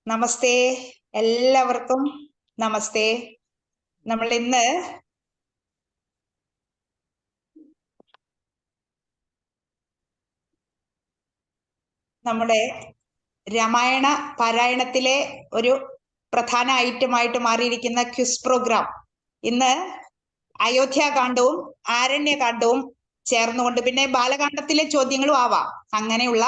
നമസ്തേ, എല്ലാവർക്കും നമസ്തേ. നമ്മൾ ഇന്ന് നമ്മുടെ രാമായണ പാരായണത്തിലെ ഒരു പ്രധാന ഐറ്റമായിട്ട് മാറിയിരിക്കുന്ന ക്വിസ് പ്രോഗ്രാം ഇന്ന് അയോധ്യാകാന്ഡവും ആരണ്യകാന്ഡവും ചേർന്നുകൊണ്ട് പിന്നെ ബാലകാന്ഡത്തിലെ ചോദ്യങ്ങളും ആവാം. അങ്ങനെയുള്ള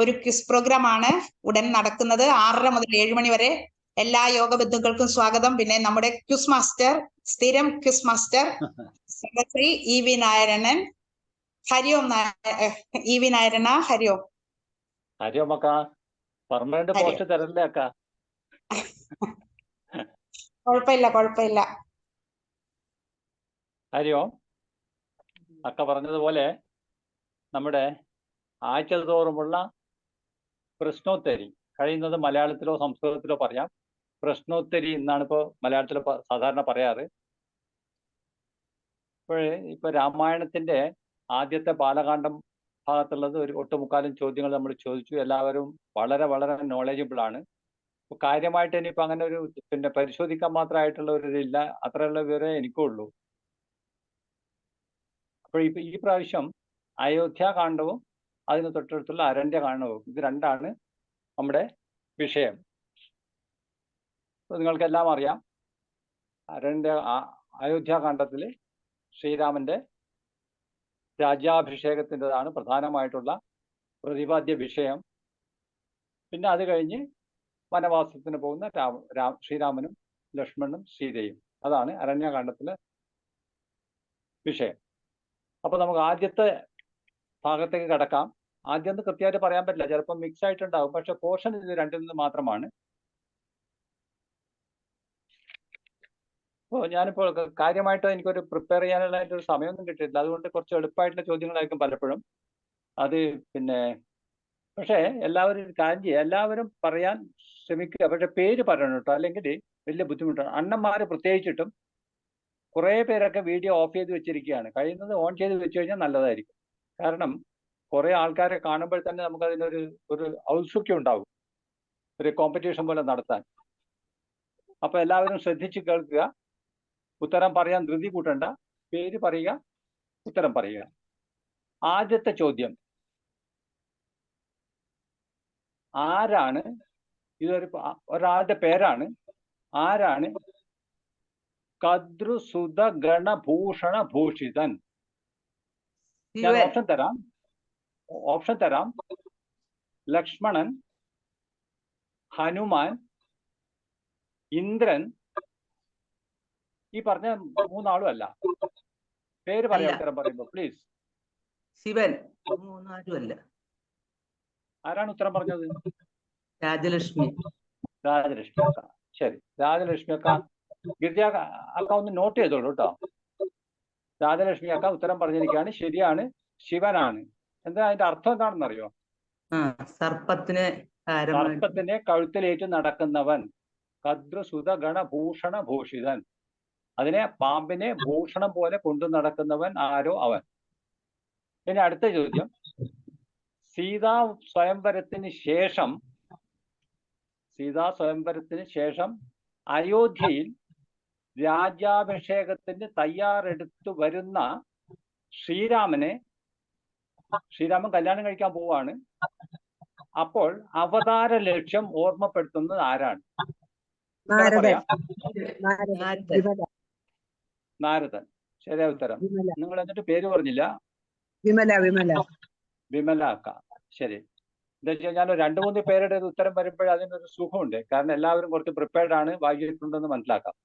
ഒരു ക്വിസ് പ്രോഗ്രാം ആണ് ഉടൻ നടക്കുന്നത്. 6:30 മുതൽ 7 മണി വരെ. എല്ലാ യോഗ ബന്ധുക്കൾക്കും സ്വാഗതം. പിന്നെ നമ്മുടെ ക്വിസ് മാസ്റ്റർ, സ്ഥിരം quiz master secretary E V. Narayanan. ഹരിയോം ഇ.വി. നാരായണ. ഹരിയോം. ഹരിയോം അക്ക. പെർമനന്റ് പോസ്റ്റ് തരല്ലേ അക്ക? കുഴപ്പമില്ല. ഹരിയോം. അക്ക പറഞ്ഞതുപോലെ നമ്മുടെ ആഴ്ച തോറുമുള്ള പ്രശ്നോത്തരി, കഴിയുന്നത് മലയാളത്തിലോ സംസ്കൃതത്തിലോ പറയാം. പ്രശ്നോത്തരി എന്നാണ് ഇപ്പോൾ മലയാളത്തിൽ സാധാരണ പറയാറ്. ഇപ്പൊ രാമായണത്തിന്റെ ആദ്യത്തെ ബാലകാന്ഡം ഭാഗത്തുള്ളത് ഒരു ഒട്ടുമുക്കാലും ചോദ്യങ്ങൾ നമ്മൾ ചോദിച്ചു. എല്ലാവരും വളരെ വളരെ നോളജബിൾ ആണ്. കാര്യമായിട്ട് ഇനിയിപ്പോൾ അങ്ങനെ ഒരു പരിശോധിക്കാൻ മാത്രമായിട്ടുള്ള ഒരു ഇതില്ല. അത്രയുള്ള വിവരമേ എനിക്കുള്ളൂ. അപ്പോൾ ഈ പ്രാവശ്യം അയോധ്യാകാന്ഡവും അതിന് തൊട്ടടുത്തുള്ള അരണ്യകാന്ഡവും, ഇത് രണ്ടാണ് നമ്മുടെ വിഷയം. നിങ്ങൾക്കെല്ലാം അറിയാം, അയോധ്യാകാന്ഡത്തിൽ ശ്രീരാമന്റെ രാജ്യാഭിഷേകത്തിൻ്റെതാണ് പ്രധാനമായിട്ടുള്ള പ്രതിപാദ്യ വിഷയം. പിന്നെ അത് കഴിഞ്ഞ് വനവാസത്തിന് പോകുന്ന ശ്രീരാമനും ലക്ഷ്മണനും സീതയും, അതാണ് അരണ്യകാന്ഡത്തിലെ വിഷയം. അപ്പൊ നമുക്ക് ആദ്യത്തെ ഭാഗത്തേക്ക് കിടക്കാം. ആദ്യം കൃത്യമായിട്ട് പറയാൻ പറ്റില്ല, ചിലപ്പോൾ മിക്സ് ആയിട്ടുണ്ടാവും. പക്ഷെ പോർഷൻ ഇത് രണ്ടിൽ നിന്ന് മാത്രമാണ്. അപ്പോൾ ഞാനിപ്പോൾ കാര്യമായിട്ട് എനിക്കൊരു പ്രിപ്പയർ ചെയ്യാനുള്ളതായിട്ടൊരു സമയമൊന്നും കിട്ടിയിട്ടില്ല. അതുകൊണ്ട് കുറച്ച് എളുപ്പമായിട്ടുള്ള ചോദ്യങ്ങളായിരിക്കും പലപ്പോഴും. അത് പക്ഷേ എല്ലാവരും കാര്യം ചെയ്യുക, എല്ലാവരും പറയാൻ ശ്രമിക്കുക. പക്ഷെ പേര് പറയണം കേട്ടോ, അല്ലെങ്കിൽ വലിയ ബുദ്ധിമുട്ടാണ്. അണ്ണന്മാർ പ്രത്യേകിച്ചിട്ടും കുറേ പേരൊക്കെ വീഡിയോ ഓഫ് ചെയ്ത് വെച്ചിരിക്കുകയാണ്. കഴിയുന്നത് ഓൺ ചെയ്ത് വെച്ച് കഴിഞ്ഞാൽ നല്ലതായിരിക്കും. കാരണം കുറേ ആൾക്കാരെ കാണുമ്പോൾ തന്നെ നമുക്ക് അതിനൊരു ഔത്സുക്യം ഉണ്ടാവും, ഒരു കോമ്പറ്റീഷൻ പോലെ നടത്താൻ. അപ്പൊ എല്ലാവരും ശ്രദ്ധിച്ച് കേൾക്കുക. ഉത്തരം പറയാൻ ധൃതി കൂട്ടണ്ട, പേര് പറയുക, ഉത്തരം പറയുക. ആദ്യത്തെ ചോദ്യം, ആരാണ്, ഒരാളുടെ പേരാണ്, ആരാണ് കദ്രുസുത ഗണഭൂഷണ ഭൂഷിതൻ? ഞാൻ ഓപ്ഷൻ തരാം. ലക്ഷ്മണൻ, ഹനുമാൻ, ഇന്ദ്രൻ. ഈ പറഞ്ഞ മൂന്നാളും അല്ല. പേര് പറയാം ഉത്തരം പറയുമ്പോ പ്ലീസ്. ശിവൻ. ആരാണ് ഉത്തരം പറഞ്ഞത്? രാജലക്ഷ്മി അക്ക. ശരി, രാജലക്ഷ്മി അക്ക. ഗിരിജ അക്ക ഒന്ന് നോട്ട് ചെയ്തോളൂ കേട്ടോ. രാജലക്ഷ്മി അക്ക ഉത്തരം പറഞ്ഞിരിക്കുകയാണ്. ശരിയാണ്, ശിവനാണ്. എന്താ അതിന്റെ അർത്ഥം എന്താണെന്ന് അറിയോ? സർപ്പത്തിനെ കഴുത്തിലേറ്റ് നടക്കുന്നവൻ, കദ്രുസുത ഗണഭൂഷണ ഭൂഷിതൻ. അതിനെ, പാമ്പിനെ ഭൂഷണം പോലെ കൊണ്ടു നടക്കുന്നവൻ ആരോ അവൻ. ഇനി അടുത്ത ചോദ്യം, സീതാ സ്വയംവരത്തിന് ശേഷം അയോധ്യയിൽ രാജ്യാഭിഷേകത്തിന് തയ്യാറെടുത്തു വരുന്ന ശ്രീരാമൻ കല്യാണം കഴിക്കാൻ പോവാണ്. അപ്പോൾ അവതാര ലക്ഷ്യം ഓർമ്മപ്പെടുത്തുന്നത് ആരാണ്? നാരദൻ. ശരിയായ ഉത്തരം. നിങ്ങൾ എന്നിട്ട് പേര് പറഞ്ഞില്ല. വിമല അക്ക. ശരി. എന്താ വെച്ചാൽ ഞാൻ 2-3 പേരുടെ ഉത്തരം വരുമ്പോഴേ അതിനൊരു സുഖമുണ്ട്. കാരണം എല്ലാവരും കുറച്ച് പ്രിപ്പയർഡ് ആണ്, വായിച്ചിട്ടുണ്ടെന്ന് മനസ്സിലാക്കാം.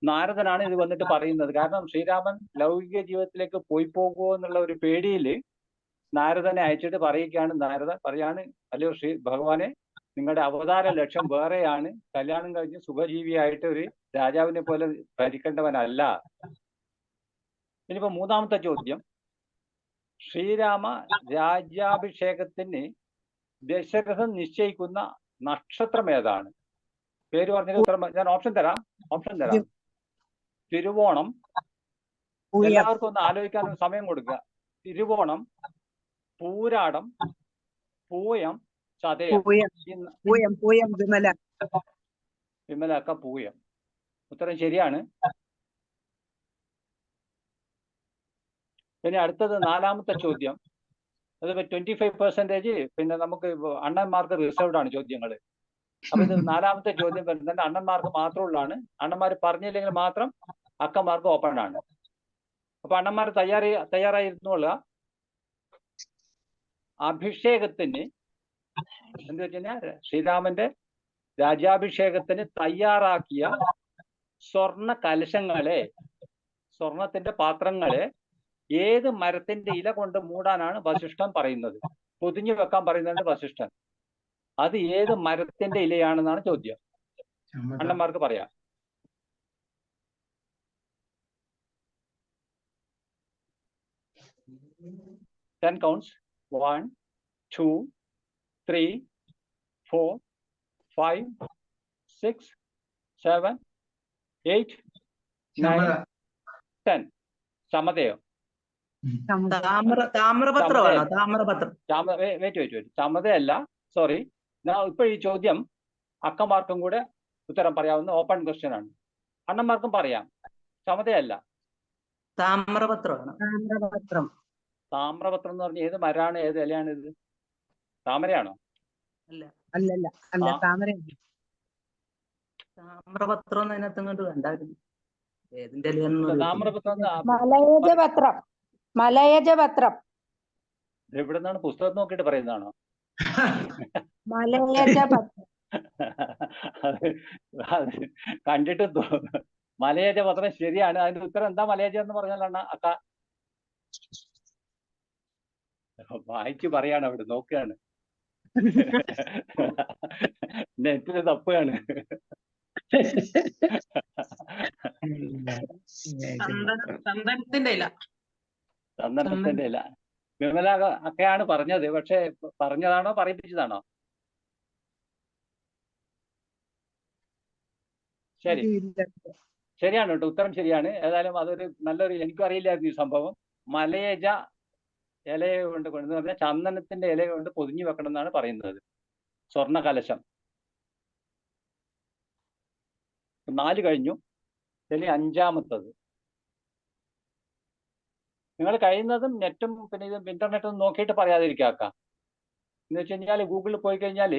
നാരദനാണ് ഇത് വന്നിട്ട് പറയുന്നത്. കാരണം ശ്രീരാമൻ ലൗകിക ജീവിതത്തിലേക്ക് പോകുമോ എന്നുള്ള ഒരു പേടിയിൽ നാരദനെ അയച്ചിട്ട് പറയുകയാണ്. നാരദൻ പറയാണ്, അല്ലയോ ശ്രീ ഭഗവാനെ, നിങ്ങളുടെ അവതാര ലക്ഷ്യം വേറെയാണ്. കല്യാണം കഴിഞ്ഞ് സുഖജീവിയായിട്ട് ഒരു രാജാവിനെ പോലെ ഭരിക്കേണ്ടവനല്ല. ഇനിയിപ്പോ മൂന്നാമത്തെ ചോദ്യം, ശ്രീരാമ രാജ്യാഭിഷേകത്തിന് ദശരഥൻ നിശ്ചയിക്കുന്ന നക്ഷത്രം ഏതാണ്? പേര് പറഞ്ഞതിന് ഉത്തരം ഞാൻ ഓപ്ഷൻ തരാം. തിരുവോണം. എല്ലാവർക്കും ഒന്ന് ആലോചിക്കാൻ സമയം കൊടുക്കുക. തിരുവോണം, പൂരാടം, പൂയം, ചതയം. പൂയം പൂയം പൂയം വിമല. വിമലാക്ക പൂയം. ഉത്തരം ശരിയാണ്. പിന്നെ അടുത്തത് നാലാമത്തെ ചോദ്യം. അത് 25% പിന്നെ നമുക്ക് അണ്ണന്മാർക്ക് റിസർവ്ഡ് ആണ് ചോദ്യങ്ങൾ. അപ്പൊ ഇത് നാലാമത്തെ ചോദ്യം വരുന്നത് അണ്ണന്മാർക്ക് മാത്രമുള്ളതാണ്. അണ്ണന്മാർ പറഞ്ഞില്ലെങ്കിൽ മാത്രം അക്കന്മാർക്ക് ഓപ്പൺ ആണ്. അപ്പൊ അണ്ണന്മാർ തയ്യാറായിരുന്നുള്ള അഭിഷേകത്തിന് എന്ത് വെച്ച് കഴിഞ്ഞാൽ ശ്രീരാമന്റെ രാജ്യാഭിഷേകത്തിന് തയ്യാറാക്കിയ സ്വർണ്ണ കലശങ്ങളെ, സ്വർണത്തിന്റെ പാത്രങ്ങളെ ഏത് മരത്തിന്റെ ഇല കൊണ്ട് മൂടാനാണ് വസിഷ്ഠൻ പറയുന്നത്? പൊതിഞ്ഞു വെക്കാൻ പറയുന്നത് വസിഷ്ഠൻ. അത് ഏത് മരത്തിന്റെ ഇലയാണെന്നാണ് ചോദ്യം. അണ്ണന്മാർക്ക് പറയാം. Ten counts. 1, 2, 3, 4, 5, 6, 7, 8, 9, 10. ചമതയോ? താമ്രപത്രമാണോ? താമ്രപത്രം. വെയിറ്റ്. ചമതയല്ല, സോറി. ഇപ്പൊ ഈ ചോദ്യം അക്കന്മാർക്കും കൂടെ ഉത്തരം പറയാവുന്ന ഓപ്പൺ ക്വസ്റ്റ്യൻ ആണ്. അണ്ണന്മാർക്കും പറയാം. ചമതയല്ല, താമ്രപത്രമാണ്. താമ്രപത്രം എന്ന് പറഞ്ഞ ഏത് മരാണ്, ഏത് ഇലയാണ് ഇത്? താമരയാണോ? അല്ല താമര. താമ്രപത്രം അതിനകത്ത് ഇങ്ങോട്ട് വേണ്ടായിരുന്നു. ഏതിന്റെ മലയജപത്രം. എവിടെ നിന്നാണ്? പുസ്തകം നോക്കിയിട്ട് പറയുന്നതാണോ? അത് കണ്ടിട്ട് മലയജ പത്രം ശരിയാണ്. അതിന്റെ ഉത്തരം എന്താ? മലയജ എന്ന് പറഞ്ഞാലാണ് അക്ക വായിച്ചു പറയാണ്, അവിടെ നോക്കുകയാണ്, നെറ്റില് തപ്പുകയാണ്. ചന്ദനത്തിന്റെ ഇല. ചന്ദനത്തിന്റെ ഇല. വിമല ഒക്കെയാണ് പറഞ്ഞത്. പക്ഷെ പറഞ്ഞതാണോ പറയിപ്പിച്ചതാണോ? ശരിയാണ് കേട്ടോ, ഉത്തരം ശരിയാണ്. ഏതായാലും അതൊരു നല്ലൊരു, എനിക്കും അറിയില്ലായിരുന്നു ഈ സംഭവം. മലയജ ഇലയെ കൊണ്ട് എന്ന് പറഞ്ഞാൽ ചന്ദനത്തിന്റെ ഇല കൊണ്ട് പൊതിഞ്ഞു വെക്കണം എന്നാണ് പറയുന്നത്. സ്വർണ്ണ കലശം. 4 കഴിഞ്ഞു. ഇനി 5-മത്തത്. നിങ്ങൾ കഴിയുന്നതും നെറ്റും പിന്നെ ഇത് ഇന്റർനെറ്റും നോക്കിയിട്ട് പറയാതിരിക്കാക്ക. എന്ന് വെച്ച് കഴിഞ്ഞാൽ ഗൂഗിളിൽ പോയി കഴിഞ്ഞാൽ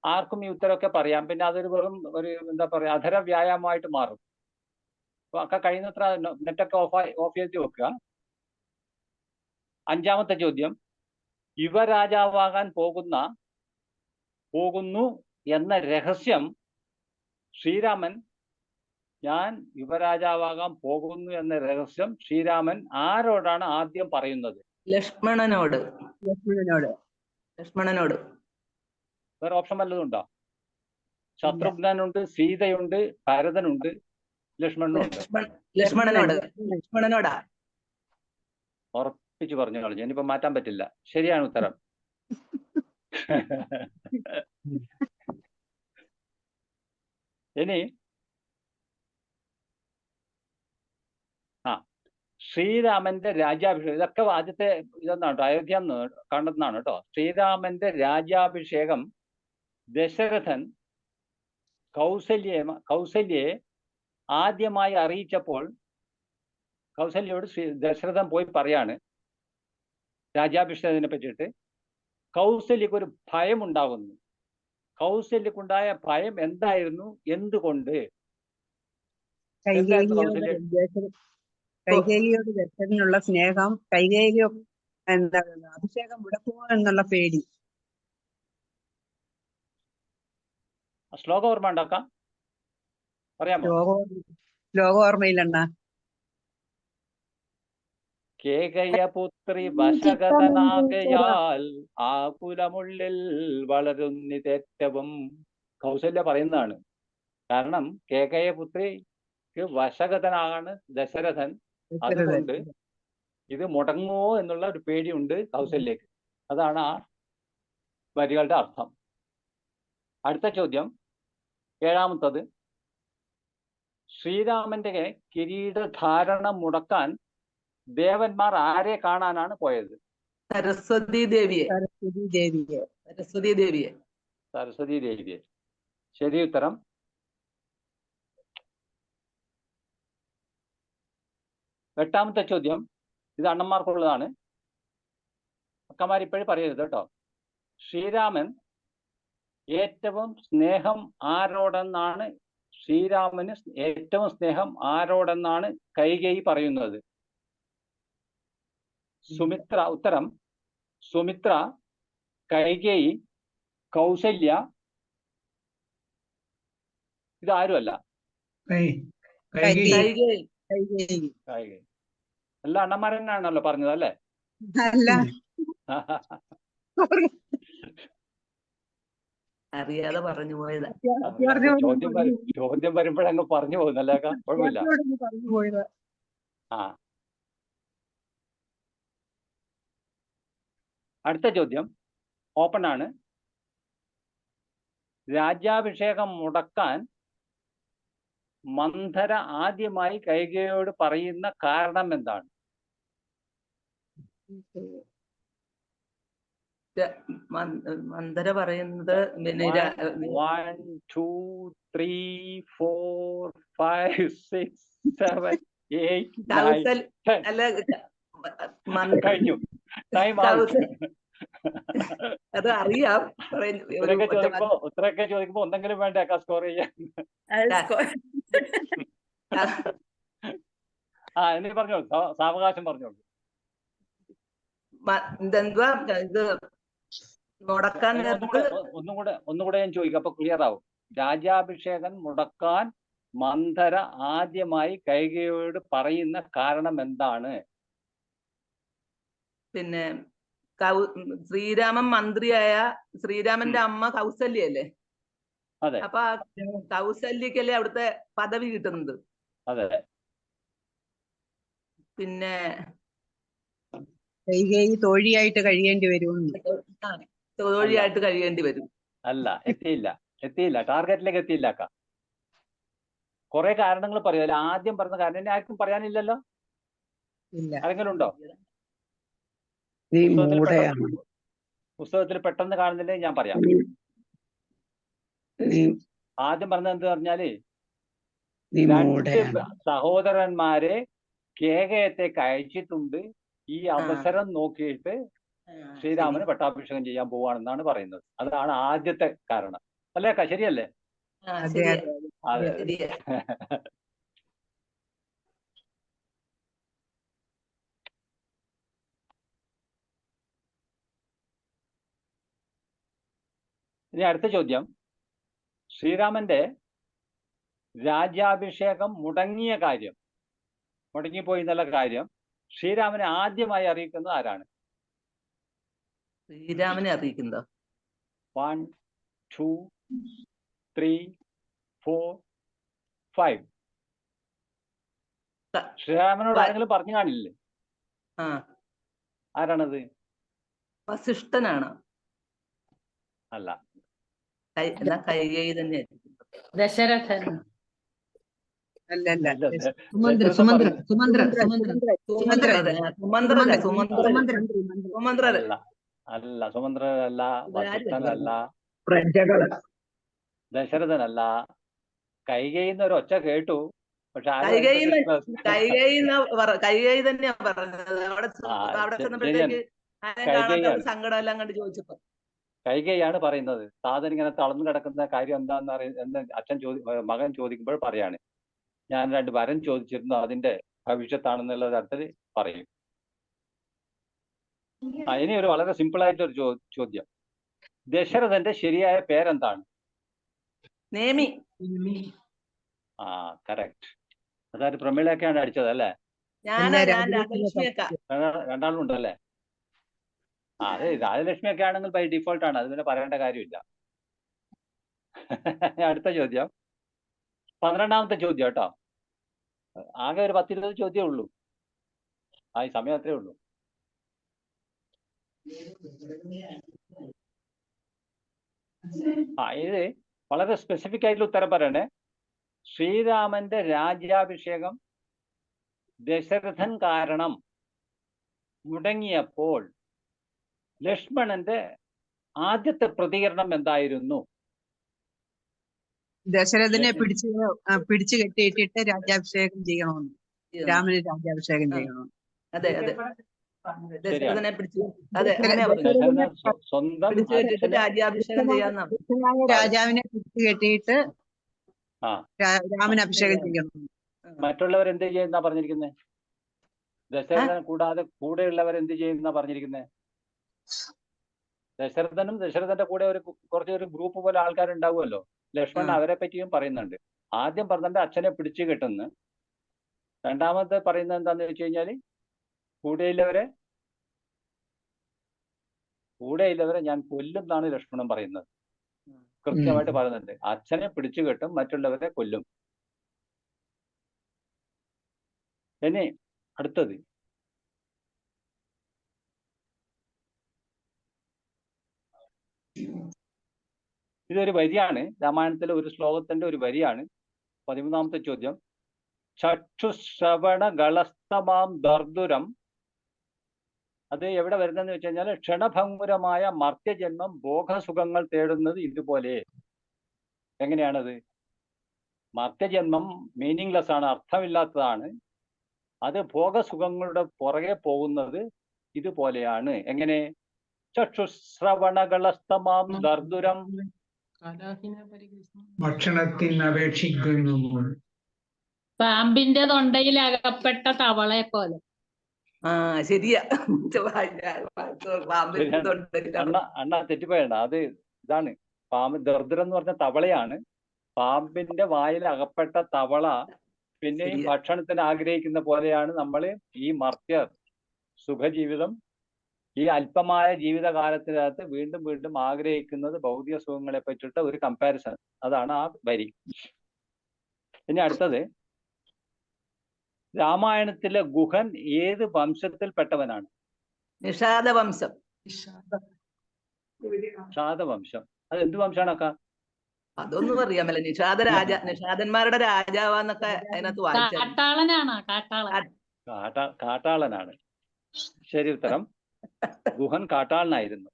ആർക്കും ഈ ഉത്തരമൊക്കെ പറയാം. പിന്നെ അതൊരു വെറും ഒരു എന്താ പറയുക, അധര വ്യായാമമായിട്ട് മാറും. അപ്പൊ ഒക്കെ കഴിയുന്നത്ര നെറ്റൊക്കെ ഓഫ് ചെയ്ത് വെക്കുക. 5-മത്തെ ചോദ്യം. യുവരാജാവാകാൻ പോകുന്നു എന്ന രഹസ്യം ശ്രീരാമൻ, ഞാൻ യുവരാജാവാകാൻ പോകുന്നു എന്ന രഹസ്യം ശ്രീരാമൻ ആരോടാണ് ആദ്യം പറയുന്നത്? ലക്ഷ്മണനോട്. വേറെ ഓപ്ഷൻ വല്ലതും ഉണ്ടോ? ശത്രുഘ്നനുണ്ട്, സീതയുണ്ട്, ഭരതനുണ്ട്, ലക്ഷ്മണനോടാ. ഉറപ്പിച്ചു പറഞ്ഞു കളഞ്ഞു. ഇനിയിപ്പോ മാറ്റാൻ പറ്റില്ല. ശരിയാണ് ഉത്തരം. ഇനി ശ്രീരാമന്റെ രാജ്യാഭിഷേകം, ഇതൊക്കെ ആദ്യത്തെ ഇതൊന്നാണ് കേട്ടോ, അയോധ്യ കണ്ടെന്നാണ് കേട്ടോ. ശ്രീരാമന്റെ രാജ്യാഭിഷേകം ദശരഥൻ കൗസല്യയെ ആദ്യമായി അറിയിച്ചപ്പോൾ കൗസല്യയോട് ദശരഥൻ പോയി പറയാണ് രാജ്യാഭിഷേകത്തിനെ പറ്റിയിട്ട്. കൗസല്യക്ക് ഒരു ഭയം ഉണ്ടാകുന്നു. കൗസല്യക്കുണ്ടായ ഭയം എന്തായിരുന്നു? എന്തുകൊണ്ട്? കൈകേയിയോട് ദശരഥനുള്ള സ്നേഹം, കൈകേയിയോ എന്താ അഭിഷേകം മുടക്കുമോ എന്നുള്ള പേടി. ശ്ലോകം ഓർമ്മ ഉണ്ടാക്കാം, പറയാമോ? ലോകം ഓർമ്മയിലെണ്ണ. കേകയപുത്രി വശഗതനാകയാൽ ആകുലമുള്ളിൽ വളരുന്നിതേറ്റവും. കൗസല്യ പറയുന്നതാണ്. കാരണം കേകയപുത്രിക്ക് വശഗതനാണ് ദശരഥൻ. അതുകൊണ്ട് ഇത് മുടങ്ങുമോ എന്നുള്ള ഒരു പേടിയുണ്ട് കൗസല്യക്ക്. അതാണ് ആ വരികളുടെ അർത്ഥം. അടുത്ത ചോദ്യം, 7-മത്തത്. ശ്രീരാമന്റെ കിരീടധാരണം മുടക്കാൻ ദേവന്മാർ ആരെ കാണാനാണ് പോയത്? സരസ്വതി ദേവിയെ. സരസ്വതി ദേവിയെ. സരസ്വതി ദേവിയെ. ശരി ഉത്തരം. എട്ടാമത്തെ ചോദ്യം, ഇത് അണ്ണന്മാർക്കുള്ളതാണ്. അക്കമാർ ഇപ്പോഴും പറയരുത് കേട്ടോ. ശ്രീരാമൻ ഏറ്റവും സ്നേഹം ആരോടെന്നാണ് ശ്രീരാമന് ഏറ്റവും സ്നേഹം ആരോടെന്നാണ് കൈകേയി പറയുന്നത്? സുമിത്ര. ഉത്തരം സുമിത്ര, കൈകേയി, കൗസല്യ, ഇതാരുമല്ല. കൈകേയി. കൈകേയി. എല്ലാ അണ്ണന്മാരെന്നാണല്ലോ പറഞ്ഞത് അല്ലേ? അല്ല, അറിയാതെ പറഞ്ഞു പോയതാ. ചോദ്യം വരുമ്പോഴങ്ങ് പറഞ്ഞു പോകുന്നല്ലേ? കുഴപ്പമില്ല. പറഞ്ഞു പോയത്. ആ, അടുത്ത ചോദ്യം ഓപ്പൺ ആണ്. രാജ്യാഭിഷേകം മുടക്കാൻ മന്ധര ആദ്യമായി കൈകേയിയോട് പറയുന്ന കാരണം എന്താണ്? മന്ധര പറയുന്നത് പിന്നെ 1 2 3 4 5 6 7 8 9 10. അല്ല, കഴിഞ്ഞു. Time out. അത് അറിയാം. ഉത്തരൊക്കെ ചോദിക്കുമ്പോ എന്തെങ്കിലും വേണ്ടേക്കാ സ്കോർ ചെയ്യാൻ. എന്നിട്ട് പറഞ്ഞോളൂ, സാവകാശം പറഞ്ഞോളൂ. ഇതെന്തുവാ ഇത് മുടക്കാൻ ഒന്നുകൂടെ ഞാൻ ചോദിക്കാം, അപ്പൊ ക്ലിയർ ആവും. രാജ്യാഭിഷേകം മുടക്കാൻ മന്ധര ആദ്യമായി കൈകേയിയോട് പറയുന്ന കാരണം എന്താണ്? പിന്നെ ശ്രീരാമൻ മന്ത്രിയായ ശ്രീരാമന്റെ അമ്മ കൗസല്യല്ലേ? അതെ. അപ്പൊ ആ കൗസല്യക്കല്ലേ അവിടുത്തെ പദവി കിട്ടുന്നത്? അതെ. പിന്നെ കൈകേയി തോഴിയായിട്ട് കഴിയേണ്ടി വരും. തോഴിയായിട്ട് കഴിയേണ്ടി വരും. അല്ല, എത്തിയില്ല. ടാർഗറ്റിലേക്ക് എത്തിയില്ല. കുറെ കാരണങ്ങൾ പറയും. ആദ്യം പറഞ്ഞ കാരണം എന്നെ ആർക്കും പറയാനില്ലല്ലോ. ആരെങ്കിലും ഉണ്ടോ? പുസ്തകത്തിൽ പെട്ടെന്ന് കാണുന്നില്ലേ? ഞാൻ പറയാം. ആദ്യം പറഞ്ഞത് എന്ത് പറഞ്ഞാല്, രണ്ട് സഹോദരന്മാരെ കേകയത്തേക്ക് അയച്ചിട്ടുണ്ട്. ഈ അവസരം നോക്കിയിട്ട് ശ്രീരാമന് പട്ടാഭിഷേകം ചെയ്യാൻ പോവാണെന്നാണ് പറയുന്നത്. അതാണ് ആദ്യത്തെ കാരണം അല്ലേ? ശരിയല്ലേ? അതെ. ഇനി അടുത്ത ചോദ്യം, ശ്രീരാമന്റെ രാജ്യാഭിഷേകം മുടങ്ങിപ്പോയി എന്നുള്ള കാര്യം ശ്രീരാമനെ ആദ്യമായി അറിയിക്കുന്നത് ആരാണ്? ശ്രീരാമനെ അറിയിക്കുന്നത് 1 2 3 4 5. ശ്രീരാമനോട് ആരെങ്കിലും പറഞ്ഞു കാണില്ലേ? ആരാണത്? വസിഷ്ഠനാണ്. അല്ല. കൈകേയി തന്നെ. ദശരഥൻ. അല്ല, സുമന്ത്രനല്ല, വസിഷ്ഠനല്ല, ദശരഥനല്ല. കൈകേയിന്ന് ഒരു ഒച്ച കേട്ടു, പക്ഷെ കൈകേയി തന്നെയാ പറഞ്ഞത്. അവിടെ ചെന്നപ്പോഴത്തേക്ക് സങ്കടമെല്ലാം കണ്ട് ചോദിച്ചപ്പോ കൈകേയിയാണ് പറയുന്നത്. സാധനം ഇങ്ങനെ തളർന്നു കിടക്കുന്ന കാര്യം എന്താന്ന് മകൻ ചോദിക്കുമ്പോൾ പറയാണ്, ഞാൻ 2 വരം ചോദിച്ചിരുന്നു, അതിന്റെ ഭവിഷ്യത്താണെന്നുള്ള തരത്തിൽ പറയും. ഇനി ഒരു വളരെ സിമ്പിൾ ആയിട്ടൊരു ചോദ്യം, ദശരഥന്റെ ശരിയായ പേരെന്താണ്? നേമി. കറക്റ്റ്. അതായത് പ്രമീളയൊക്കെയാണ് അടിച്ചത് അല്ലേ? രണ്ടാളും ഉണ്ടല്ലേ? അതെ, രാജലക്ഷ്മി ഒക്കെ ആണെങ്കിൽ ബൈ ഡിഫോൾട്ട് ആണ്, അത് പിന്നെ പറയേണ്ട കാര്യമില്ല. അടുത്ത ചോദ്യം, 12ാമത്തെ ചോദ്യം കേട്ടോ. ആകെ ഒരു 10-20 ചോദ്യമേ ഉള്ളൂ. ഈ സമയം അത്രേ ഉള്ളൂ. ഇത് വളരെ സ്പെസിഫിക് ആയിട്ടുള്ള ഉത്തരം പറയണേ. ശ്രീരാമന്റെ രാജ്യാഭിഷേകം ദശരഥൻ കാരണം മുടങ്ങിയപ്പോൾ ലക്ഷ്മണന്റെ ആദ്യത്തെ പ്രതികരണം എന്തായിരുന്നു? ദശരഥനെ പിടിച്ചു കെട്ടിയിട്ടിട്ട് രാജ്യാഭിഷേകം ചെയ്യണമെന്ന്, രാമന് രാജ്യാഭിഷേകം ചെയ്യണമെന്ന്. അതെ അതെ, ശരിയാണ്. ദശരഥനെ പിടിച്ചു, അതെ അങ്ങനെയാ പറഞ്ഞത്. ദശരഥൻ സ്വന്തം പിടിച്ചു കെട്ടിട്ട് അച്ഛനെ രാജ്യാഭിഷേകം ചെയ്യാന്നാണ്. ദുഷ്ടനായ രാജാവിനെ പിടിച്ചു കെട്ടിയിട്ട് ആ രാമന് അഭിഷേകം ചെയ്യണം. മറ്റുള്ളവർ എന്ത് ചെയ്യുന്ന പറഞ്ഞിരിക്കുന്നത്? ദശരഥൻ കൂടാതെ കൂടെയുള്ളവർ എന്ത് ചെയ്യുന്ന പറഞ്ഞിരിക്കുന്നത്? ദശരഥനും ദശരഥന്റെ കൂടെ കുറച്ചൊരു ഗ്രൂപ്പ് പോലെ ആൾക്കാരുണ്ടാവുമല്ലോ. ലക്ഷ്മണൻ അവരെ പറ്റിയും പറയുന്നുണ്ട്. ആദ്യം പറഞ്ഞിട്ട് അച്ഛനെ പിടിച്ചു കെട്ടുന്നു. രണ്ടാമത്തെ പറയുന്നത് എന്താന്ന് വെച്ച് കഴിഞ്ഞാല് കൂടെയുള്ളവരെ ഞാൻ കൊല്ലും എന്നാണ് ലക്ഷ്മണൻ പറയുന്നത്. കൃത്യമായിട്ട് പറയുന്നുണ്ട്, അച്ഛനെ പിടിച്ചു കെട്ടും, മറ്റുള്ളവരെ കൊല്ലും. ഇനി അടുത്തത്, ഇതൊരു വരിയാണ്, രാമായണത്തിലെ ഒരു ശ്ലോകത്തിന്റെ ഒരു വരിയാണ്. 13ാമത്തെ ചോദ്യം. ചക്ഷുശ്രവണ ഗളസ്തമാം ദർദുരം. അത് എവിടെ വരുന്നതെന്ന് വെച്ച് കഴിഞ്ഞാൽ, ക്ഷണഭംഗുരമായ മർത്യജന്മം ഭോഗസുഖങ്ങൾ തേടുന്നത് ഇതുപോലെ. എങ്ങനെയാണത്? മർത്യജന്മം മീനിങ്ലെസ് ആണ്, അർത്ഥമില്ലാത്തതാണ്. അത് ഭോഗസുഖങ്ങളുടെ പുറകെ പോകുന്നത് ഇതുപോലെയാണ്. എങ്ങനെ? ചക്ഷുശ്രവണകളസ്തമാം ദർദുരം. ഭക്ഷണത്തിന് അപേക്ഷിക്കുന്നു. പാമ്പിന്റെ തൊണ്ടയിൽ അകപ്പെട്ട തവളയെ പോലെ. ആ ശരിയാ. പാമ്പിന്റെ അണ്ണ തെറ്റിപ്പോയണ്ട. അത് ഇതാണ്, പാമ്പ് ദർദുരം എന്ന് പറഞ്ഞ തവളയാണ്. പാമ്പിന്റെ വായിൽ അകപ്പെട്ട തവള പിന്നെയും ഭക്ഷണത്തിന് ആഗ്രഹിക്കുന്ന പോലെയാണ് നമ്മൾ ഈ മർത്യർ സുഖജീവിതം, ഈ അല്പമായ ജീവിതകാലത്തിനകത്ത് വീണ്ടും വീണ്ടും ആഗ്രഹിക്കുന്നത് ഭൗതിക സുഖങ്ങളെ പറ്റിയിട്ട് ഒരു കമ്പാരിസൺ. അതാണ് ആ വരി. ഇനി അടുത്തത്, രാമായണത്തിലെ ഗുഹൻ ഏത് വംശത്തിൽപ്പെട്ടവനാണ്? നിഷാദവംശം. നിഷാദവംശം. അത് എന്ത് വംശമാണൊക്കെ? അതൊന്നും അറിയാമല്ല. നിഷാദന്മാരുടെ രാജാവാന്നൊക്കെ അതിനകത്ത് വായിച്ചു. കാട്ടാളനാണ്. ശരി ഉത്തരം. ഗുഹൻ കാട്ടാളനായിരുന്നു.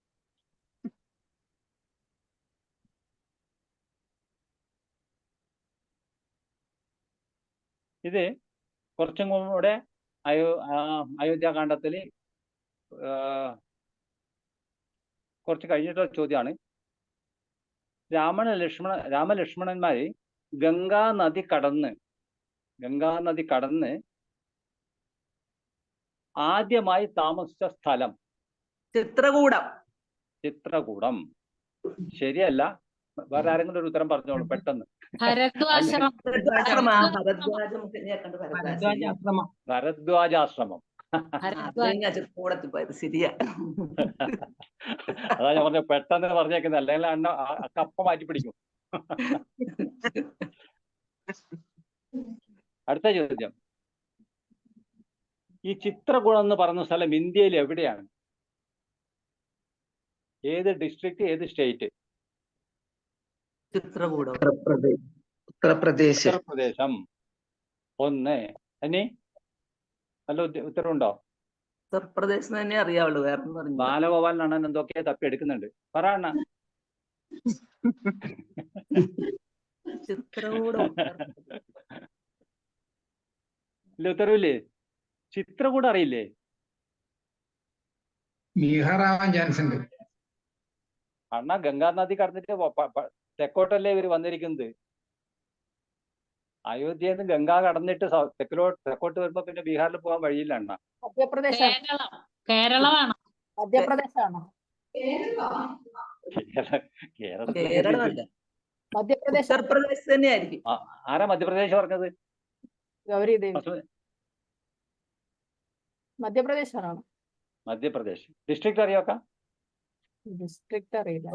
ഇത് കുറച്ചും കൂടെ അയോധ്യാകാണ്ഡത്തിൽ കുറച്ച് കഴിഞ്ഞിട്ടുള്ള ചോദ്യമാണ്. രാമലക്ഷ്മണന്മാര് ഗംഗാനദി കടന്ന് ആദ്യമായി താമസിച്ച സ്ഥലം? ചിത്രകൂടം. ശരിയല്ല. വേറെ ആരെങ്കിലും ഒരു ഉത്തരം പറഞ്ഞോളൂ പെട്ടെന്ന്. ഭരദ്വാജാശ്രമം. ശരിയാ. അതാ ഞാൻ പറഞ്ഞ പെട്ടെന്ന് പറഞ്ഞേക്കുന്നത്, അല്ലെങ്കിൽ അണ്ണ കപ്പ മാറ്റി പിടിക്കും. അടുത്ത ചോദ്യം. ഈ ചിത്രകൂടം എന്ന് പറയുന്ന സ്ഥലം ഇന്ത്യയിൽ എവിടെയാണ്? ഏത് ഡിസ്ട്രിക്ട്, ഏത് സ്റ്റേറ്റ്? ചിത്രകൂടം. ഉത്തർപ്രദേശം. ഒന്ന്. ഇനി നല്ല ഉത്തരവുണ്ടോ? ഉത്തർപ്രദേശ് തന്നെ അറിയാവുള്ളൂ, വേറെ പറഞ്ഞു. ബാലഗോപാലൻ അണ്ണൻ എന്തൊക്കെയാ തപ്പി എടുക്കുന്നുണ്ട്. പറ അണ്ണ. ചിത്രകൂടം. ഇല്ല, ഉത്തരവില്ലേ? ചിത്രകൂടം അറിയില്ലേ? ബീഹാറാവാൻ ചാൻസ് ഉണ്ട്. അണ്ണ ഗംഗാ നദി കടന്നിട്ട് തെക്കോട്ടല്ലേ ഇവര് വന്നിരിക്കുന്നത്. അയോധ്യയിൽ നിന്ന് ഗംഗ കടന്നിട്ട് തെക്കോട്ട് വരുമ്പോ പിന്നെ ബീഹാറിൽ പോകാൻ വഴിയില്ല അണ്ണ. കേരളമാണ്. മധ്യപ്രദേശാണോ? കേരളമല്ല, മധ്യപ്രദേശ്. ഉത്തർപ്രദേശ് തന്നെയായിരിക്കും. ആരാ മധ്യപ്രദേശ് പറഞ്ഞത്? ഗൗരിദേവി. മധ്യപ്രദേശാണോ? മധ്യപ്രദേശ്. ഡിസ്ട്രിക്ട് അറിയാക്ക? ഡിസ്ട്രിക്ട് അറിയില്ല.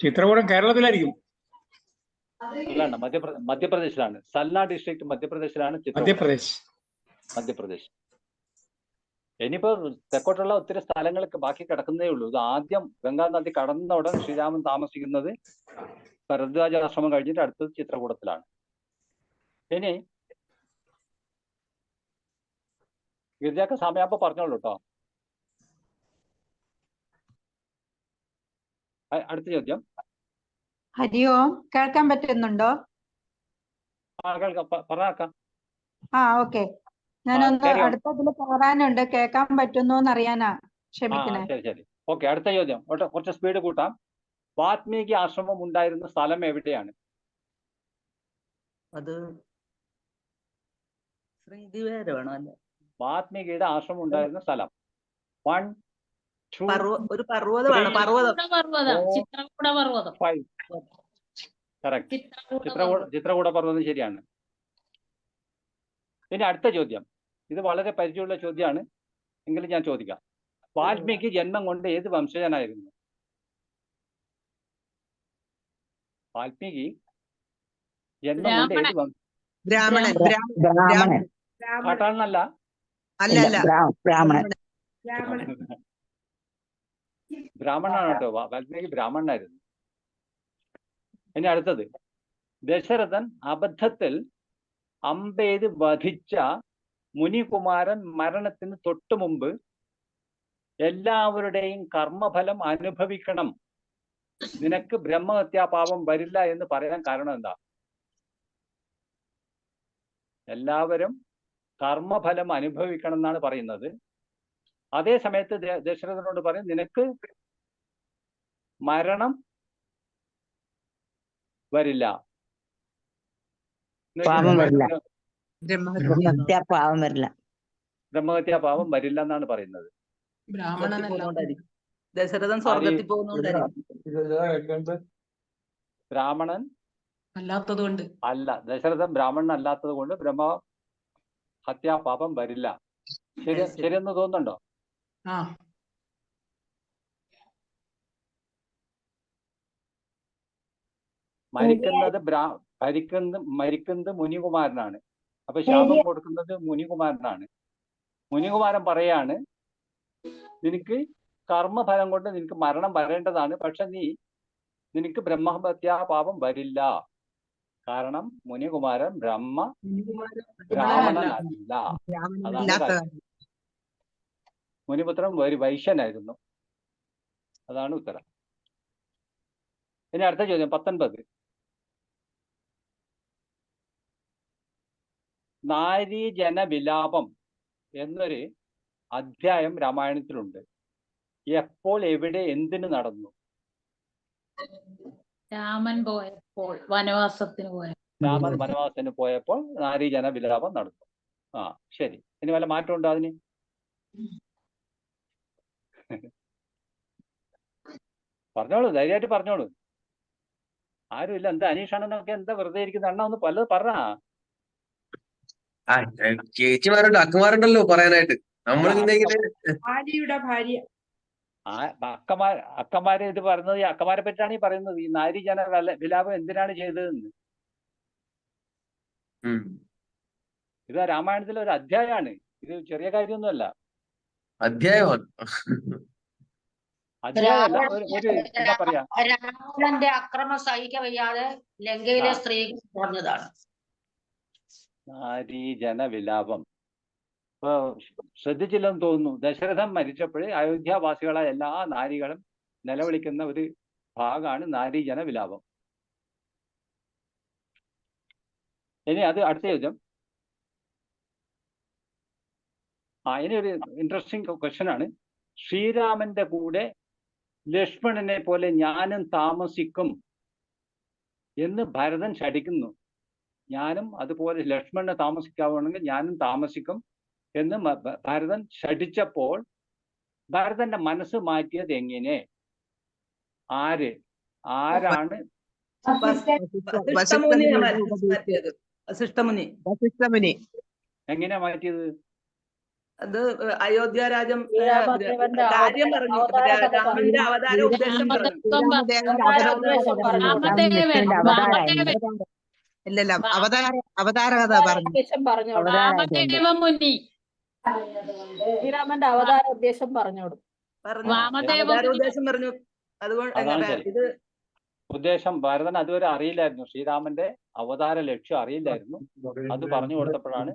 ചിത്രകൂടം കേരളത്തിലായിരിക്കും. അല്ല, മധ്യപ്രദേശിലാണ്. സൽന ഡിസ്ട്രിക്ട് മധ്യപ്രദേശിലാണ്. മധ്യപ്രദേശ്. ഇനിയിപ്പോ തെക്കോട്ടുള്ള ഒത്തിരി സ്ഥലങ്ങൾക്ക് ബാക്കി കിടക്കുന്നേ ഉള്ളൂ. ഇത് ആദ്യം ഗംഗാ നദി കടന്ന ഉടൻ ശ്രീരാമൻ താമസിക്കുന്നത് ഭരദ്വാജാശ്രമം കഴിഞ്ഞിട്ട് അടുത്തത് ചിത്രകൂടത്തിലാണ്. ഇനി ഗിരിജാക്ക സമയാകുമ്പോ പറഞ്ഞോളൂ കേട്ടോ. അടുത്ത ചോദ്യം. ഹരി ഓം, കേൾക്കാൻ പറ്റുന്നുണ്ടോ? കേൾക്കാം, പറഞ്ഞാക്കാം. ഓക്കെ. ഞാനൊന്ന് carry on. അടുത്തതിൽ കയറാനുണ്ട്, കേൾക്കാൻ പറ്റുന്നോന്ന് അറിയാനാ, ക്ഷമിക്കണേ. ശരി. ഓക്കെ, അടുത്ത ചോദ്യം. കുറച്ച് സ്പീഡ് കൂട്ടാം. വാത്മീകി ആശ്രമം ഉണ്ടായിരുന്ന സ്ഥലം എവിടെയാണ്? അത് ശൃംഗിവേരമാണോ അല്ലെ? വാത്മീകിയുടെ ആശ്രമം ഉണ്ടായിരുന്ന സ്ഥലം. 1, 2, ഒരു പർവ്വതമാണ്. 3, പർവ്വതം. ചിത്രകൂട പർവ്വതം. 5. കറക്റ്റ്. ചിത്രകൂട പർവ്വതം ശരിയാണ്. ഇനി അടുത്ത ചോദ്യം. ഇത് വളരെ പരിചയമുള്ള ചോദ്യമാണ്, എങ്കിലും ഞാൻ ചോദിക്കാം. വാൽമീകി ജന്മം കൊണ്ട് ഏത് വംശജനായിരുന്നു? വാൽമീകി ജന്മം കൊണ്ട് ഏത് ബ്രാഹ്മണൻ. കാട്ടാളനല്ല. അല്ല. ബ്രാഹ്മണനാണ് കേട്ടോ. വാൽമീകി ബ്രാഹ്മണനായിരുന്നു. ഇനി അടുത്തത്. ദശരഥൻ അബദ്ധത്തിൽ അമ്പെയ്ത് വധിച്ച മുനികുമാരൻ മരണത്തിന് തൊട്ടു മുമ്പ് എല്ലാവരുടെയും കർമ്മഫലം അനുഭവിക്കണം, നിനക്ക് ബ്രഹ്മഹത്യാ പാപം വരില്ല എന്ന് പറയാൻ കാരണം എന്താ? എല്ലാവരും കർമ്മഫലം അനുഭവിക്കണം എന്നാണ് പറയുന്നത്. അതേ സമയത്ത് ദശരഥനോട് പറയും, നിനക്ക് മരണം വരില്ല, ബ്രഹ്മഹത്യാ പാപം വരില്ല എന്നാണ് പറയുന്നത്. ദശരഥൻ സ്വർഗത്തിൽ പോകുന്നോണ്ടായിരിക്കും. ബ്രാഹ്മണൻ അല്ലാത്തതുകൊണ്ട് അല്ല, ദശരഥൻ ബ്രാഹ്മണൻ അല്ലാത്തത് കൊണ്ട് ബ്രഹ്മഹത്യാ പാപം വരില്ല. ശരിയെന്ന് തോന്നുന്നുണ്ടോ? മരിക്കുന്നത് മുനികുമാരനാണ്. അപ്പൊ ശാപം കൊടുക്കുന്നത് മുനികുമാരനാണ്. മുനികുമാരൻ പറയാണ്, നിനക്ക് കർമ്മഫലം കൊണ്ട് നിനക്ക് മരണം വരേണ്ടതാണ്, പക്ഷെ നിനക്ക് ബ്രഹ്മഹത്യാ പാപം വരില്ല. കാരണം മുനികുമാരൻ ബ്രാഹ്മണനല്ല. മുനിപുത്രൻ ഒരു വൈശ്യനായിരുന്നു. അതാണ് ഉത്തരം. ഇനി അടുത്ത ചോദ്യം 19. നാരീജന വിലാപം എന്നൊരു അധ്യായം രാമായണത്തിലുണ്ട്. എപ്പോൾ, എവിടെ, എന്തിനു നടന്നു? രാമൻ പോയപ്പോൾ, വനവാസത്തിന് പോയപ്പോൾ നാരീജന വിലാപം നടന്നു. ശരി. ഇനി വല്ല മാറ്റം ഉണ്ടോ അതിന്? പറഞ്ഞോളൂ, ധൈര്യമായിട്ട് പറഞ്ഞോളൂ. ആരുമില്ല. എന്താ അനീഷാണെന്നൊക്കെ എന്താ വെറുതെ ഇരിക്കുന്ന? അണ്ണ ഒന്ന് പലത് പറഞ്ഞ. ചേച്ചിമാരുണ്ട്, അക്കമാരുണ്ടല്ലോ പറയാനായിട്ട്. നമ്മൾ അക്കമാരെ ഇത് പറയുന്നത്, ഈ അക്കമാരെ പറ്റിയാണ് ഈ പറയുന്നത്. ഈ നാരീജന വിലാപം എന്തിനാണ് ചെയ്തതെന്ന്. ഇത് രാമായണത്തിലെ ഒരു അധ്യായമാണ്. ഇത് ചെറിയ കാര്യമൊന്നുമല്ല. അധ്യായമാണ്. എന്താ പറയാ, രാവണന്റെ അക്രമം സഹിക്കാൻ വയ്യാതെ ലങ്കയിലെ സ്ത്രീകൾ പറഞ്ഞതാണ് നാരീജന വിലാപം. ഇപ്പൊ ശ്രദ്ധിച്ചില്ലെന്ന് തോന്നുന്നു. ദശരഥൻ മരിച്ചപ്പോൾ അയോധ്യാവാസികളായ എല്ലാ നാരികളും നിലവിളിക്കുന്ന ഒരു ഭാഗമാണ് നാരീജന വിലാപം. ഇനി അടുത്ത ചോദ്യം. ഇനി ഒരു ഇൻട്രസ്റ്റിംഗ് ക്വസ്റ്റ്യൻ ആണ്. ശ്രീരാമന്റെ കൂടെ ലക്ഷ്മണനെ പോലെ ഞാനും താമസിക്കും എന്ന് ഭരതൻ ശഠിക്കുന്നു. ഞാനും അതുപോലെ ലക്ഷ്മണനെ താമസിക്കാവുന്നെങ്കിൽ ഞാനും താമസിക്കും എന്ന് ഭരതൻ ശഠിച്ചപ്പോൾ ഭരതന്റെ മനസ്സ് മാറ്റിയത് എങ്ങനെ? ആരാണ്? എങ്ങനെയാ മാറ്റിയത്? അത് അയോധ്യ രാജ്യം കാര്യം പറഞ്ഞു. രാമന്റെ അവതാര ഉദ്ദേശം പറഞ്ഞു. അവതാരകഥ പറഞ്ഞു. ശ്രീരാമന്റെ അവതാര ഉദ്ദേശം പറഞ്ഞോടും. അവതാര ഉദ്ദേശം പറഞ്ഞു. അതുകൊണ്ട് ഇത് ഉദ്ദേശം ഭരതൻ അതുവരെ അറിയില്ലായിരുന്നു. ശ്രീരാമന്റെ അവതാര ലക്ഷ്യം അറിയില്ലായിരുന്നു. അത് പറഞ്ഞു കൊടുത്തപ്പോഴാണ്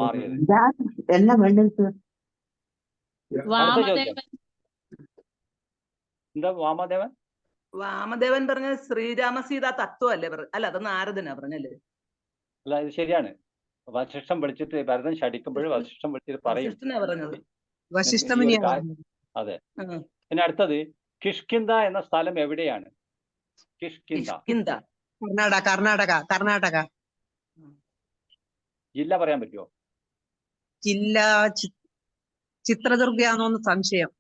മാറിയത്. എന്താ വാമദേവൻ? വാമദേവൻ പറഞ്ഞ ശ്രീരാമ സീതാ തത്വമല്ലേ അല്ല അത് നാരദനാ പറഞ്ഞല്ലേ? അല്ല ഇത് ശരിയാണ്. വശിഷ്ഠം വിളിച്ചിട്ട് ഭരതൻ ശടിക്കുമ്പോൾ വശിഷ്ഠം വിളിച്ചിട്ട് പറയും. വസിഷ്ഠനാ പറഞ്ഞത്. ഈ ഒരു അതെ. പിന്നെ അടുത്തത് കിഷ്കിന്ധ എന്ന സ്ഥലം എവിടെയാണ്? കിഷ്കിന്ധ കർണാടക ജില്ല പറയാൻ പറ്റുമോ? ജില്ല ചിത്രദുർഗയാണോന്ന് സംശയം.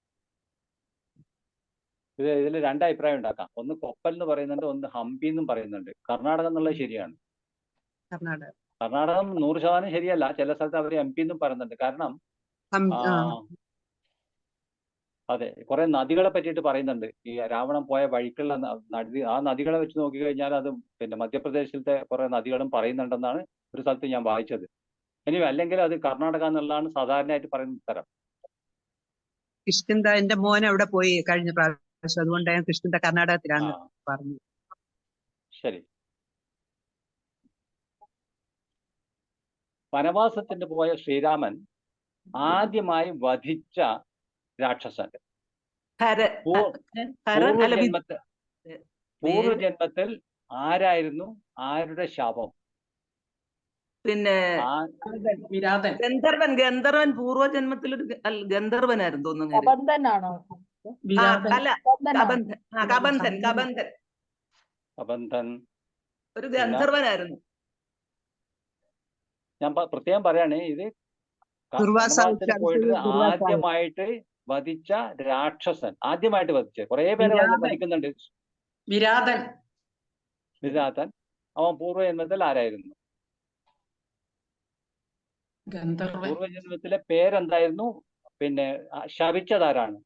ഇതിൽ രണ്ട് അഭിപ്രായം ഉണ്ടാക്കാം. ഒന്ന് കൊപ്പൽ എന്ന് പറയുന്നുണ്ട്, ഒന്ന് ഹംപി എന്നും പറയുന്നുണ്ട്. കർണാടക എന്നുള്ളത് ശരിയാണ്. കർണാടകം 100% ശരിയല്ല. ചില സ്ഥലത്ത് അവർ എം പി എന്നും പറയുന്നുണ്ട്. കാരണം അതെ, കുറെ നദികളെ പറ്റിയിട്ട് പറയുന്നുണ്ട്. ഈ രാവണൻ പോയ വഴിക്കുള്ള നദി, ആ നദികളെ വെച്ച് നോക്കിക്കഴിഞ്ഞാൽ അത് പിന്നെ മധ്യപ്രദേശിലത്തെ കുറെ നദികളും പറയുന്നുണ്ടെന്നാണ് ഒരു സ്ഥലത്ത് ഞാൻ വായിച്ചത്. ഇനി അല്ലെങ്കിൽ അത് കർണാടക എന്നുള്ളതാണ് സാധാരണയായിട്ട് പറയുന്ന ഉത്തരം. കിഷ്കിന്ധ എന്റെ മോൻ അവിടെ പോയി കഴിഞ്ഞ പ്രാവശ്യം, അതുകൊണ്ട് ഞാൻ കിഷ്കിന്ധ കർണാടകത്തിലാണ് പറഞ്ഞു. ശരി. വനവാസത്തിന് പോയ ശ്രീരാമൻ ആദ്യമായി വധിച്ച രാക്ഷസൻ പൂർവജന്മത്തിൽ ആരായിരുന്നു? ആരുടെ ശാപം? പിന്നെ ഗന്ധർവൻ പൂർവജന്മത്തിൽ ഒരു ഗന്ധർവനായിരുന്നു തോന്നുന്നു. കബന്ധനാണോ? കബന്ധൻ ഒരു ഗന്ധർവനായിരുന്നു. ഞാൻ പ്രത്യേകം പറയാണ്, ഇത് പോയിട്ട് ആദ്യമായിട്ട് വധിച്ച രാക്ഷസൻ, ആദ്യമായിട്ട് വധിച്ച കുറെ പേരെ വധിക്കുന്നുണ്ട്. വിരാതൻ. അവൻ പൂർവജന്മത്തിൽ ആരായിരുന്നു? പൂർവജന്മത്തിലെ പേരെന്തായിരുന്നു? പിന്നെ ശപിച്ചതാരാണ്?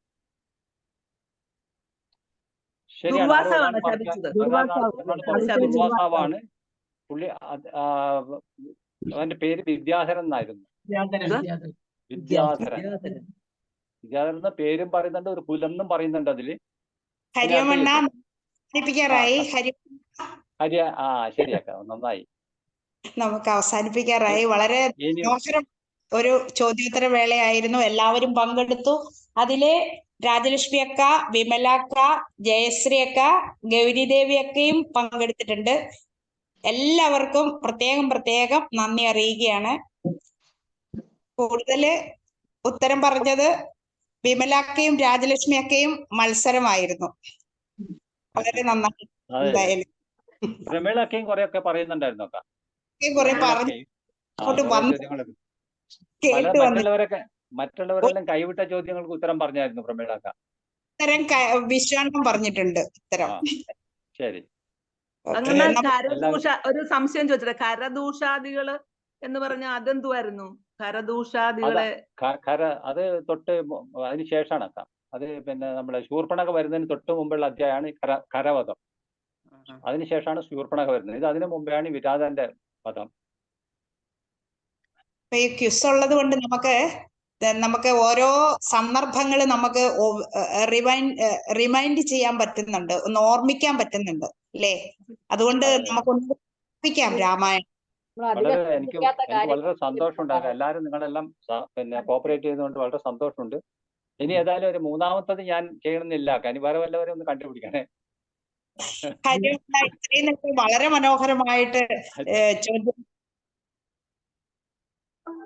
ശരിയാണ്, ദുർവാസാവാണ്. പുള്ളി അവന്റെ പേര് വിദ്യാധരൻ എന്നായിരുന്നു. വിദ്യാധരൻ എന്ന പേരും പറയുന്നുണ്ട്, ഒരു കുലം എന്നും പറയുന്നുണ്ട് അതില്. ശരിയാക്കാം, നന്നായി. നമുക്ക് അവസാനിപ്പിക്കാറായി. വളരെ മനോഹരം ഒരു ചോദ്യോത്തര വേളയായിരുന്നു. എല്ലാവരും പങ്കെടുത്തു. അതില് രാജലക്ഷ്മി അക്ക, വിമല അക്ക, ജയശ്രീ അക്ക, ഗൗരിദേവി അക്കയും പങ്കെടുത്തിട്ടുണ്ട്. എല്ലാവർക്കും പ്രത്യേകം നന്ദി അറിയിക്കുകയാണ്. കൂടുതല് ഉത്തരം പറഞ്ഞത് വിമലാക്കയും രാജലക്ഷ്മി അക്കയും മത്സരമായിരുന്നു. വളരെ നന്നായി. എന്തായാലും പ്രമേളക്കയും കുറെയൊക്കെ പറയുന്നുണ്ടായിരുന്നു. മറ്റുള്ളവരെല്ലാം കൈവിട്ട ചോദ്യങ്ങൾക്ക് ഉത്തരം പറഞ്ഞായിരുന്നു പ്രമേളക്ക. വിശ്വാസം പറഞ്ഞിട്ടുണ്ട് ഉത്തരം. ശരി. അങ്ങനെ ഒരു സംശയം ചോദിച്ചത്, കരദൂഷാദികള് എന്ന് പറഞ്ഞ അതെന്തുവായിരുന്നു? കരദൂഷാദികളെ അത് തൊട്ട് അതിന് ശേഷമാണ് അക്ക. അത് പിന്നെ നമ്മളെ ശൂർപ്പണഖ വരുന്നതിന് തൊട്ട് മുമ്പുള്ള അധ്യായമാണ് കരവധം. അതിനുശേഷമാണ് ശൂർപ്പണഖ വരുന്നത്. ഇത് അതിനു മുമ്പെയാണ് വിരാതന്റെ വധം. ഈ ക്വിസ് ഉള്ളത് കൊണ്ട് നമുക്ക് ഓരോ സന്ദർഭങ്ങൾ നമുക്ക് റിമൈൻഡ് ചെയ്യാൻ പറ്റുന്നുണ്ട്, ഒന്ന് ഓർമ്മിക്കാൻ പറ്റുന്നുണ്ട് അല്ലേ? അതുകൊണ്ട് നമുക്കൊന്ന് ഓർമ്മിക്കാം രാമായണം. എനിക്ക് വളരെ സന്തോഷമുണ്ടായിരുന്നു. എല്ലാവരും നിങ്ങളെല്ലാം പിന്നെ കോപ്പറേറ്റ് ചെയ്തുകൊണ്ട് വളരെ സന്തോഷമുണ്ട്. ഇനി ഏതായാലും ഒരു മൂന്നാമത്തത് ഞാൻ ചെയ്യണമെന്നില്ല. ഇനി വേറെ വല്ലവരും ഒന്ന് കണ്ടുപിടിക്കണേ. വളരെ മനോഹരമായിട്ട് ചോദ്യം.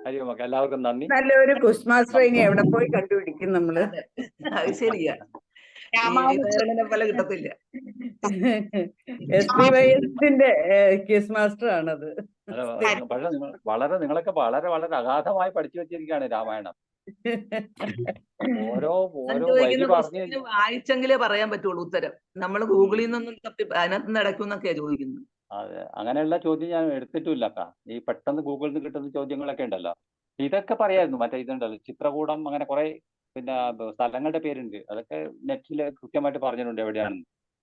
ഹരിയോമൊക്കെ എല്ലാവർക്കും നന്ദി. നല്ലൊരു ക്വിസ് മാസ്റ്റർ ഇനി എവിടെ പോയി കണ്ടുപിടിക്കും നമ്മള്? അത് ശരിയാ, രാമായണനെ പോലെ കിട്ടത്തില്ല. SPYSന്റെ ക്വിസ് മാസ്റ്റർ ആണത്. പക്ഷെ നിങ്ങളൊക്കെ വളരെ അഗാധമായി പഠിച്ചു വെച്ചിരിക്കുകയാണ് രാമായണം. ഓരോ വരി പറഞ്ഞു വായിച്ചെങ്കിലേ പറയാൻ പറ്റുള്ളൂ ഉത്തരം. നമ്മൾ ഗൂഗിളിൽ നിന്നൊന്നും തപ്പി അതിനകത്ത് നടക്കുന്നൊക്കെയാ ചോദിക്കുന്നത്. അതെ, അങ്ങനെയുള്ള ചോദ്യം ഞാൻ എടുത്തിട്ടില്ല. ഈ പെട്ടെന്ന് ഗൂഗിളിൽ നിന്ന് കിട്ടുന്ന ചോദ്യങ്ങളൊക്കെ ഉണ്ടല്ലോ, ഇതൊക്കെ പറയായിരുന്നു. മറ്റേ ഇതുണ്ടല്ലോ ചിത്രകൂടം, അങ്ങനെ കുറെ പിന്നെ സ്ഥലങ്ങളുടെ പേരുണ്ട്. അതൊക്കെ നെറ്റില് കൃത്യമായിട്ട് പറഞ്ഞിട്ടുണ്ട് എവിടെയാണെന്ന്.